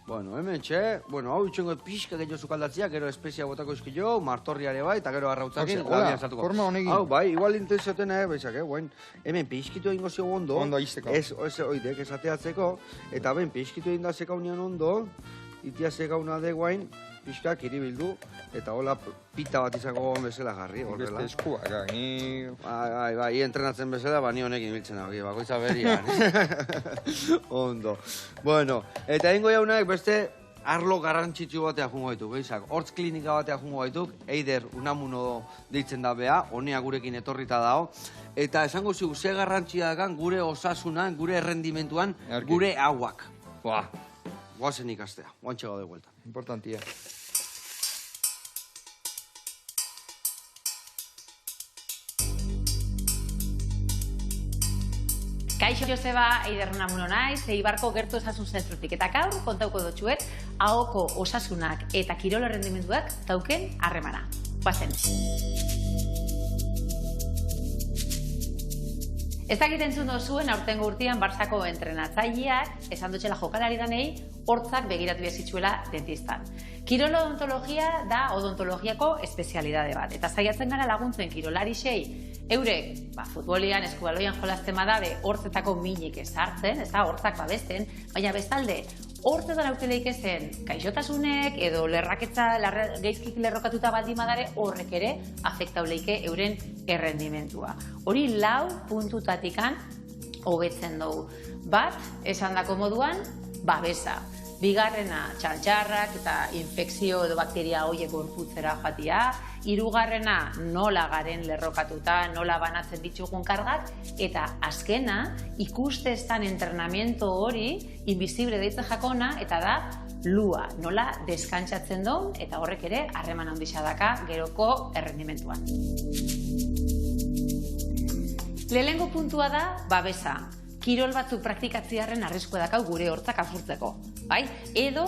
Bueno, hemen txe, hau itxengo pixka gehiago zukaldatzia, gero espezia botako izkilo, martorriare bai, eta gero arrautzakin, labian sartuko. Forma honekin. Hau, bai, igual intensioten baizak, hemen pixkitu egingo zio ondo. Ondo izteko. Ez, oidek, esateatzeko, eta ben pixkitu egin da zekaunean ondo, itia zegauna de guain, pixka kiribildu, eta hola pita bat izango gogon bezala jarri, horrela. Beste eskuak, ni... Bai, entrenatzen bezala, ni honekin biltzen hau, bakoitza berrian. Ondo. Bueno, eta ingo jaunak beste arlo garrantzitsu batea jungo ditu, behizak. Hortz klinika batea jungo ditu, Eider Unamuno deitzen da beha, honea gurekin etorrita dao. Eta esango zigu, ze garrantzia dakan gure osasunan, gure errendimentuan, gure hauak. Guazen ikastea, guantxe gaude vuelta. Importantia. Kaixo Joseba, Eider Unamuno naiz, Eibarko gertu osasun zentrotik. Eta gaur kontauko dotxuet, ahoko osasunak eta kirol errendimenduak tauken harremana. Guazen. Ez dakiten zuen dozuen aurtengo urtean Barzako entrenatzaileak esan dutxela jokalari danei hortzak begiratu bezitzuela dentistan. Kirol odontologia da odontologiako espezialidade bat. Eta zaiatzen gara laguntzen kirolari eurek futbolian, eskubaloian jolazten badabe hortzetako minik ezartzen, ez da, hortzak babesten, baina bestalde, hortzetan aukeleik ezen gaixotasunek edo geizkik lerrokatuta baldin badare horrek ere afektauleike euren errendimentua. Hori 4 puntutatikan hobetzen dugu. Bat, esan dako moduan, babesa. Bigarrena, txantxarrak eta infekzio edo bakteria horiek gorputzera joatia. Hirugarrena, nola garen lerrokatuta, nola banatzen ditugun kargak. Eta azkena, ikusteztan entrenamiento hori, invisible deitzen jakona, eta da, lua nola deskantzatzen duen eta horrek ere harreman handia daka geroko errendimentuan. Lehenengo puntua da babesa. Kirol batzuk praktikatziarren arriskua dakau gure hortzak apurtzeko, bai? Edo,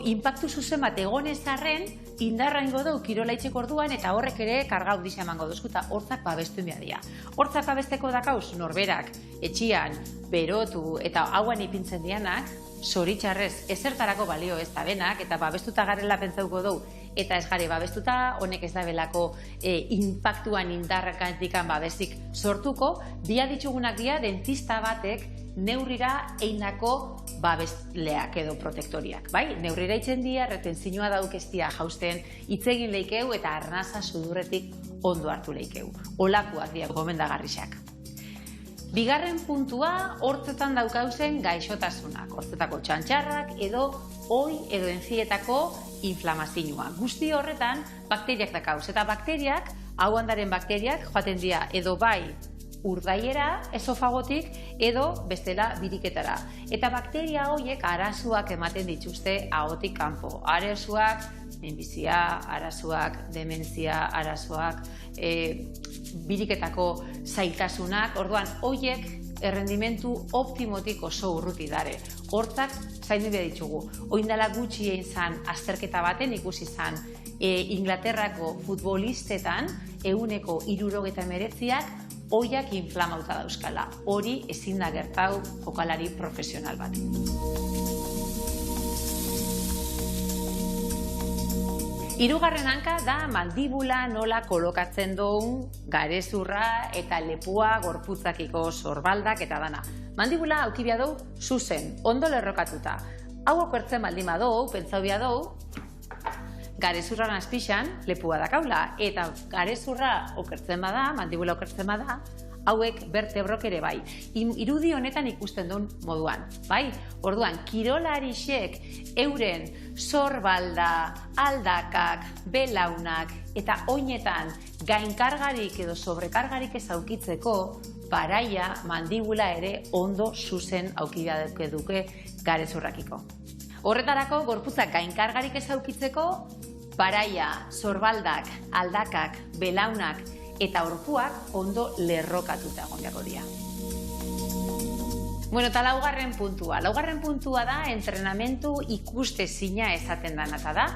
inpaktu zuzen bat egonezarren, indarra ingo dugu kirola itxeko orduan eta horrek ere karga handia emango duzkuta hortzak babestu inbiadia. Hortzak babesteko dakauz norberak, etxian, berotu eta hauan ipintzen dianak, zoritxarrez ezertarako balio ez da benak eta babestuta garela pentsauko dugu eta ez gare babestuta, honek ez da belako inpaktuan indarrakantikan babestik sortuko, bia ditugunak dira dentista batek neurrira einako babesleak edo protektoriak, bai? Neurrira itzen dira, retenzioa dauk ez dira jausten itzegin leikeu eta arnaza sudurretik ondo hartu leikeu. Olakoak dira gomendagarriak. Bigarren puntua, hortzetan daukauzen gaixotasunak, hortzetako txantxarrak edo oi edo enzietako inflamazioa. Guzti horretan, bakteriak dakauz. Eta bakteriak, hau handaren bakteriak, joaten dira edo bai urdaiera, esofagotik, edo bestela biriketara. Eta bakteria horiek arazoak ematen dituzte ahotik kanpo. Arazoak, minbizia, arazoak, dementzia, arazoak, biriketako zailtasunak, orduan horiek errendimentu optimotik oso urruti dare. Hortzak zaindu behar ditugu. Oindala gutxi egin zan azterketa baten ikusi zan Inglaterrako futbolistetan 69%ak oiak inflamauta dauzkala. Hori ezin da gertau jokalari profesional bat. Hirugarren hanka da mandibula nola kolokatzen duen garezurra eta lepua gorputzakiko sorbaldak eta dana. Mandibula aukibia dou zuzen, ondo lerrokatuta. Hau okertzen baldin badou, pentsau bia dou, garezurran azpixan lepua dakaula. Eta garezurra okertzen bada, mandibula okertzen bada, hauek bertebrok ere bai. Irudi honetan ikusten duen moduan, bai? Orduan, kirolarixek euren sorbalda, aldakak, belaunak eta oinetan gainkargarik edo sobrekargarik ez aukitzeko, paraia, mandibula ere ondo zuzen aukibia duke garezurrakiko. Horretarako, gorputzak gainkargarik ez aukitzeko, paraia, sorbaldak, aldakak, belaunak eta orpuak ondo lerrokatuta egongo dira. Bueno, eta laugarren puntua. Laugarren puntua da entrenamentu ikustezina esaten dana eta da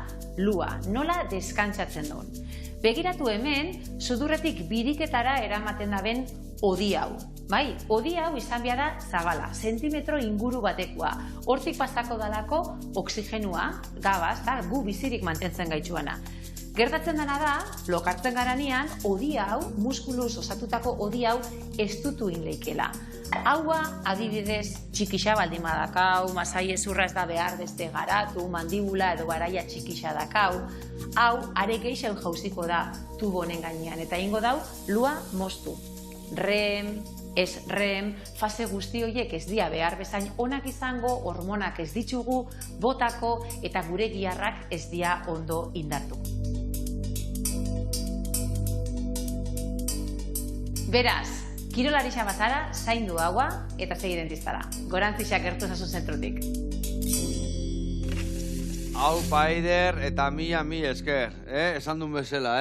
lua, nola deskantzatzen duen. Begiratu hemen, sudurretik biriketara eramaten daben odi hau. Bai, odi hau izan behar da zabala, zentimetro inguru batekoa. Hortik pasako dalako oxigenua, gabaz, da, gu bizirik mantentzen gaitxuana. Gertatzen dena da, lokartzen garanean, odi hau, muskuluz osatutako odi hau estutu inleikela. Haua, adibidez, txikixa baldin badakau, masai ezurra ez da behar beste garatu, mandibula edo baraia txikixa dakau, hau, are geixen jauziko da tubonen gainean, eta ingo dau, lua moztu. REM, ez REM, fase guzti horiek ez dia behar bezain onak izango, hormonak ez ditugu, botako eta gure giharrak ez dia ondo indartu. Beraz, kirolarixa bazara, zaindu haua eta segi dentistara. Gorantzixak gertu zazu zentrutik. Hau Paider eta mi esker, esan duen bezala,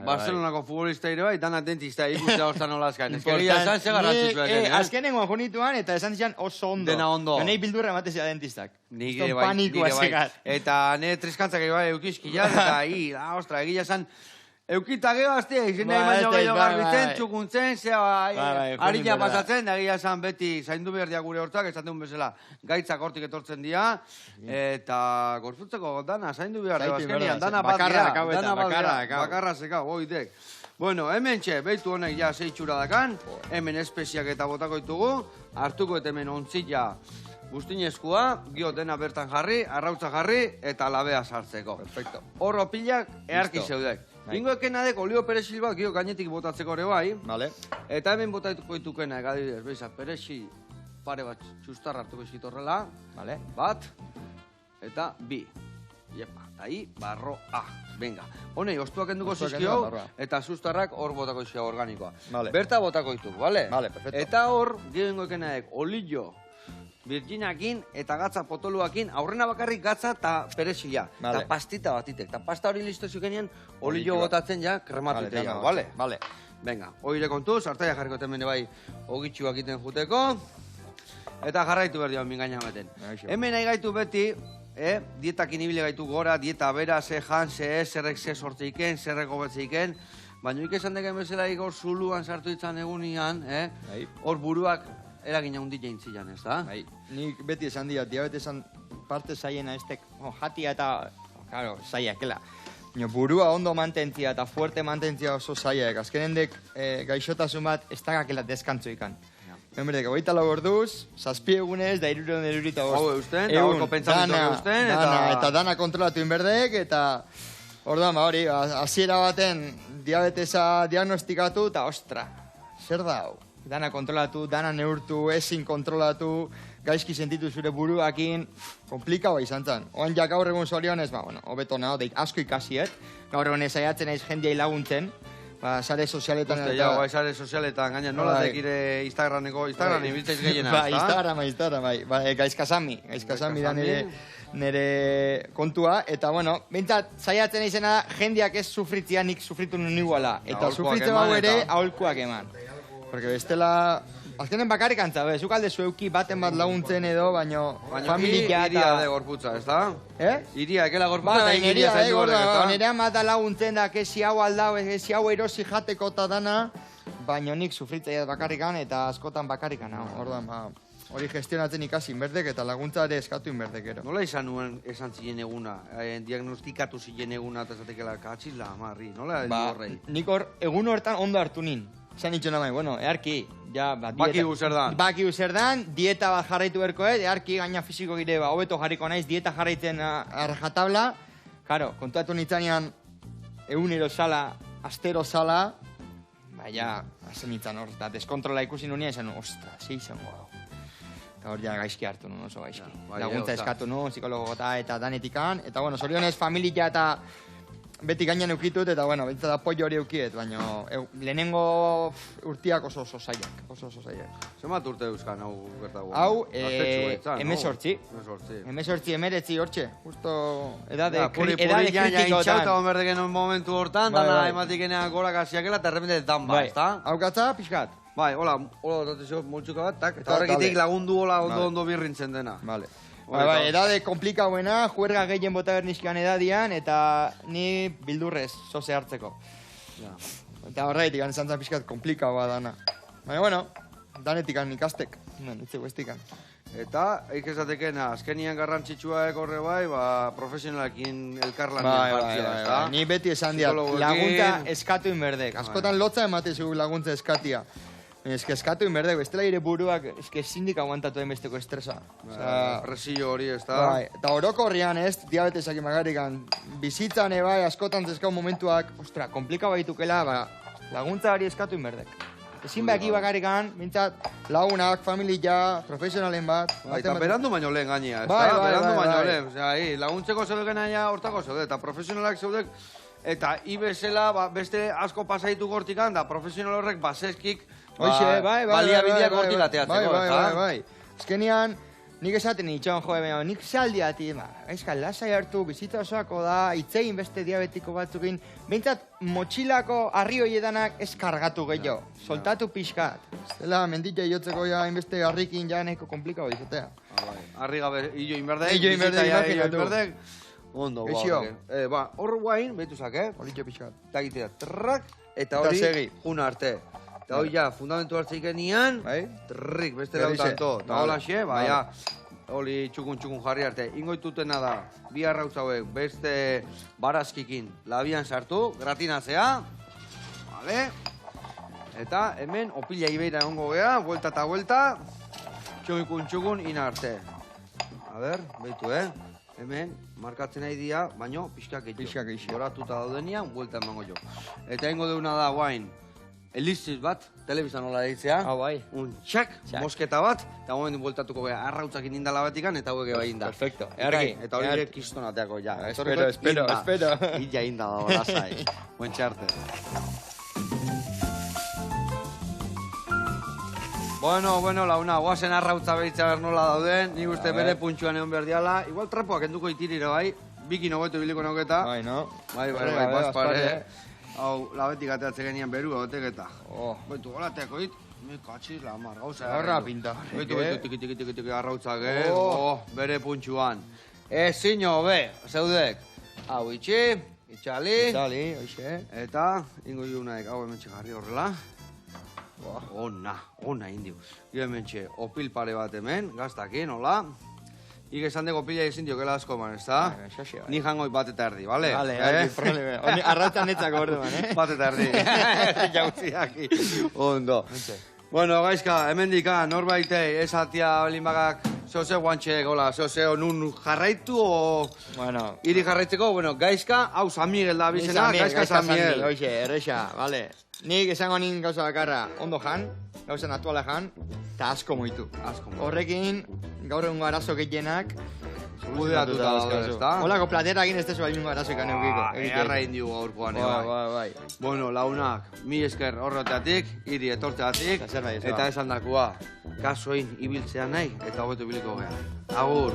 Barcelonako futbolista ere bai, dana dentista ikustea hortan olazkain. Ezkeria esan segarratzitzuak. Azkenengo junituan eta esan dizan oso ondo. Dena ondo. Ganei bildurra ematezia dentistak. Nire bai. Eta nire triskantzak bai eukizkila, eta ostra, egia esan, eukita geho aztea, izin nahi baino gehiago garbitzen, txukuntzen, harina pasatzen, egia esan beti zaindu behar dia gure hortzak, esaten bezala, gaitzak hortik etortzen dira, eta gorputzeko dana, zaindu behar dia, azkenian, dana bat dira, bakarra zekau, oidek. Bueno, hemen txe, behitu honek ja zeitxura dakan, hemen espeziak eta botako ditugu, hartuko eta hemen ontzila guztinezkoa, gio dena bertan jarri, arrautza jarri, eta labea sartzeko. Perfecto. Horro pilak, earki zeudek. Ingo ekena dek olio perexil bat, gio gainetik botatzeko ere bai. Vale. Eta hemen botatuko ditukena, egadidez, behiza, perexi pare bat txustarra hartuko eskitorrela. Vale. Bat, eta bi. Iepa, ahi, barroa. Venga. Honei, ostuak enduko zizkio, eta sustarrak hor botako zizkio organikoa. Vale. Berta botako ditugu, vale? Vale, perfecto. Eta hor, gio ingo ekena dek olio virginakin eta gatza potoluakin, aurrena bakarrik gatza eta perexila. Vale. Eta pastita batitek. Eta pasta hori listo zukenean, olio botatzen ja, krematute ja, vale? Vale. Venga, oire kontuz, hartaia jarriko temene bai ogitxuak iten juteko. Eta jarraitu berdi hau mingaina beten. Hemen nahi gaitu beti, dietakin ibile gaitu gora, dieta bera, ze jan, ze ez, zerrek ze sortzeiken, zerrek gobetzeiken. Baina ikesan deken bezala igor zuluan sartu ditzan egunian, hor buruak eragina hundi jaintzilan, ez da? Nik beti esan dira, diabetesan parte zaiena estek, jatia eta, claro, zaiakela. Burua ondo mantentzia eta fuerte mantentzia oso zaiak. Azkenendek gaixotasun bat ez dagakela deskantzoikan. Hemenberdek, 24 orduz, 7 egunez, da 300 Hau eusten, da horko pentsamentu eusten, eta dana kontrolatu inberdek, eta orduan, hori, hasiera baten diabetesa diagnostikatu, eta ostra, zer da hau? Dana kontrolatu, dana neurtu, ezin kontrolatu, gaizki sentitu zure buruakin, komplikaua izan zen. Oan jak gaur egun zorionez, hobeto naho, deik asko ikasiet, gaur egun ezaiatzen aiz jendiai laguntzen, sare sozialetan eta... sare sozialetan, gaina nola dekire Instagrameko, Instagram ibiltzaiz gehiena, Instagram, gaizkasami da nire kontua, eta bueno, bintzat, zaiatzen izena da, jendiak ez sufritzia nik sufritu nun iguala, eta sufritzen bau ere, aholkuak eman. Porque bestela, azkenen bakarrik antza, zuk alde zueuki baten bat laguntzen edo, baino familia eta... Iria de gorputza, ez da? Iria, ekela gorputza da iria zaitu horrek, eta? Nerean bat laguntzen da, kesi hau aldau, kesi hau erosi jateko eta dana, baino nik sufritzea bakarrikan eta askotan bakarrikan, orduan, hori gestionatzen ikasi inberdek eta laguntza ere eskatu inberdek, ero. Nola izan nuen esan ziren eguna, diagnostikatu ziren eguna eta zatekela katxila, marri, nola horrei? Nik hor, egun hortan ondo hartu nin. Zan itxo namai, earki, ja, Bakigu zer dan. Bakigu zer dan, dieta bat jarraitu berko, earki gaina fisiko gire, hobeto jarriko naiz, dieta jarraitzen arrajatabla. Karo, kontuatu nintzanean, egunero sala, astero sala, ja, hazen nintzen hor, eta deskontrola ikusi nunia, esan, ostra, ze izango hau. Eta hor ja gaizki hartu nun, oso gaizki. Laguntza eskatu nun, psikologo eta danetikan, eta bueno, zorionez, familia eta beti gainan eukitut, eta bueno, bintzat apoio hori eukiet, baina lehenengo urtiak oso zaiak. Zemat urte euskan hau gertago? Hau, emezortzi, emeretzi hortxe, justo edade kritikotan. Intxauta honberdeken momentu hortan, dana ematikenean gorak hasiakela, eta errepende danba, ez da? Hau gatza, pixkat. Bai, hola dotatizio moltsuka bat, tak, eta horrekitik lagundu hola ondo birrintzen dena. Vale. Edade komplikauena, juerga gehien bota bernizkian edadian, eta ni bildurrez, soze hartzeko. Eta horretik, izan zan pixkat komplikaua dana. Baina, bueno, danetikan ikastek, nitze guestikan. Eta, eik esateken, azkenian garrantzitsua horre bai, profesionalakin elkarlanian jartzea, ez da? Ni beti esan diat, laguntza eskatu inberdek. Askotan lotza ematezu laguntza eskatia. Eskatu inberdek, bestela ire buruak zindik aguantatu besteko estresa. Presio hori, ez da? Eta horoko horrian ez, diabetesak imagarikan, bizitzan bai, askotan zeskau momentuak, ostra, komplika baitukela, laguntza hori eskatu inberdek. Ezin behaki bakarrikan, mintzat, lagunak, familia, profesionalen bat. Eta berandu baino lehen gainea, ez da? Berandu baino lehen. Laguntzeko zeudeken aia hortako zeude, eta profesionalak zeudek, eta ibezela beste asko pasaitu gortikan, da profesional horrek baseskik baliabideak hortik ateatzeko, ez da? Bai. Ezkenian, nik esaten itxon, nik zaldiati, gaizka, lasai hartu, bizitza osoako da, itzein beste diabetiko batzukin, behintzat, motxilako arri hoiedanak ez kargatu gehiago, soltatu pixkat. Zela, menditza iotzeko ja, inbeste harrikin ja nahiko komplikau izatea. Harri gabe, illo inberdek, ondo, hor guain, behituzak, Olitxo pixkat. Eta gitea, trrak, eta hori, juna arte. Eta hori ja, fundamentu hartzeik nian, trrik, beste lautanto. Eta hola xe, hori txukun jarri arte. Ingoitutena da, bi arrautz hauek, beste barazkikin labian sartu, gratinazea. Vale. Eta hemen, opila ibeira egongo gea, vuelta eta vuelta. Txukun ina arte. A ber, behitu, Hemen, markatzen nahi dia, baino, pixkak eixo. Goratuta daudenian, vuelta emango jo. Eta ingo deuna da, guain, eliziz bat, telebizan nola deitzea. Un txak, mosketa bat, eta momentu bueltatuko gea, arrautzakin indala batikan, eta hauek eba inda. Perfecto, eta hori ere kistonateako, ja. Espero. Illa inda da, horazai. Buen txarte. Bueno, launa, guazen arrautza behitza behar nola dauden, nik uste bere puntxuan egon behar diala. Igual trapoak enduko itirira bai, bikin hogetu biliko noketa. Bai, no? Bai, bazpare. Hau, labetik ateatze genian beru egoteketa. Baitu, golateako dit, me katxiz la mar, gauza. Horra pinta. Baitu, tiki arrautzak, bere puntxuan. Zino, zeudek. Hau, itxali. Hoxe. Eta, ingo iunaek, hau hemen txegarri horrela. Ona indio. Gio hementxe, opil pare bat hemen, gaztakin, hola. Ik esan dugu pila izin diokela asko man, ez da? Ni jangoi bat eta erdi, bale? Bale, probleme. Arrautzan netzako ordu man, Bat eta erdi. Jautziaki. Ondo. Bueno, gaizka, hemen dika, norbaitei, ez atia belinbagak, zoze guantxe, gola, zoze nun jarraitu, o... Bueno. Iri jarraitzeko, bueno, gaizka, hau San Miguel da bizena, gaizka San Miguel. Hoxe, erresa, bale. Nik esango nin gauza bakarra, ondo jan, gauzan aktuala jan, eta asko moitu. Horrekin, gaur egungo arazo gehienak, Kudeatuta daude, ez da? Holako platera egin ez tezu baimingo arazoikan eukiko. Erra indiu gaurkoan, Bai. Bueno, launak, mi esker horreteatik, iri etortzeatik, eta esan dakua, kasoin ibiltzea nahi, eta hobetu biliko geha. Agur!